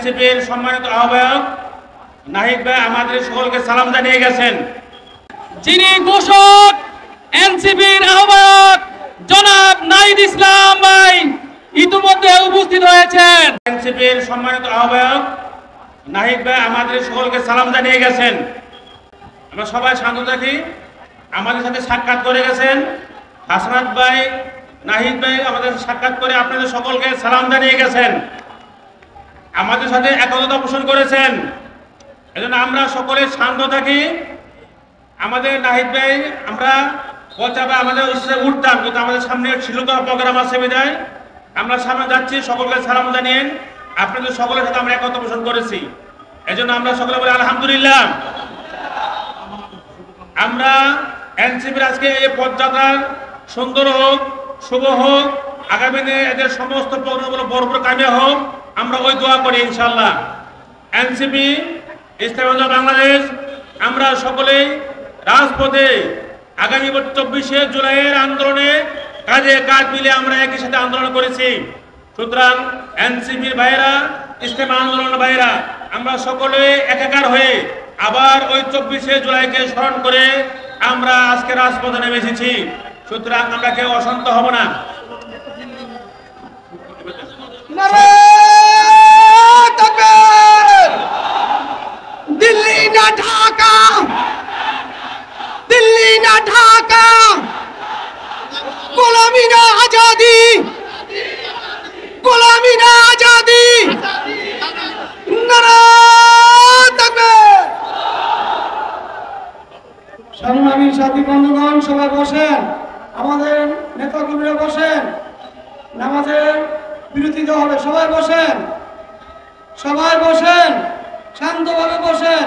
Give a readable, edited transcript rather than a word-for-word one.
এনসিপির সম্মানিত আহ্বায়ক নাহিদ ভাই আমাদের সকলকে সালাম জানিয়ে গেছেন। যিনি ঘোষক এনসিপির আহ্বায়ক জনাব নাহিদ ইসলাম ভাই ইতিমধ্যে উপস্থিত হয়েছেন। এনসিপির সম্মানিত আহ্বায়ক নাহিদ ভাই আমাদের সকলকে সালাম জানিয়ে গেছেন। আমরা সবাই শান্ত থাকি। আমাদের সাথে সাক্ষাৎ করে গেছেন হাসনাত ভাই, নাহিদ ভাই আমাদের সাক্ষাৎ করে আপনাদের সকলকে সালাম জানিয়ে গেছেন, আমাদের সাথে একতা পোষণ করেছেন। এজন্য আমরা সকলে শান্ত থাকি। আমাদের নাহিদ ভাই আমরা পচাবা আমাদের উঠতাম, কিন্তু আমাদের সামনে ছিল তো প্রোগ্রাম আছে বিদায় আমরা সামনে যাচ্ছি। সকলকে সালাম জানিয়ে আপনাদের সকলের সাথে আমরা একতা পোষণ করেছি। এজন্য আমরা সকলে বলি আলহামদুলিল্লাহ। আমরা এনসিপির আজকে এই পদযাত্রার সুন্দর হোক, শুভ হোক, আগামী দিনে এদের সমস্ত প্রোগ্রামগুলো ভরপুর কামিয়াব হোক, আমরা ওই দোয়া করি ইনশাআল্লাহ। এনসিপি ইসলামী দল বাংলাদেশ আমরা সকলেই রাজপথে আগামী 24শে জুলাইয়ের আন্দোলনে কাজে কাজ মিলে আমরা একই সাথে আন্দোলন করেছি। সুতরাং এনসিপির ভাইয়েরা, ইসলামী আন্দোলনের ভাইয়েরা আমরা সকলে একাকার হয়ে আবার ওই 24শে জুলাইকে স্মরণ করে আমরা আজকে রাজপথে নেমে এসেছি। সুতরাং আমরা কেউ অশান্ত হব না। দিল্লি না ঢাকা, দিল্লি না ঢাকা, গোলামি না আজাদি, গোলামি না আজাদি। সংগ্রামী সাথী বন্ধুগণ সবাই বসেন, আমাদের নেতাকর্মীরা বসেন, নামাজের বিরতি দেওয়া হবে। সবাই বসেন, সবাই বসেন, শান্তভাবে বসেন।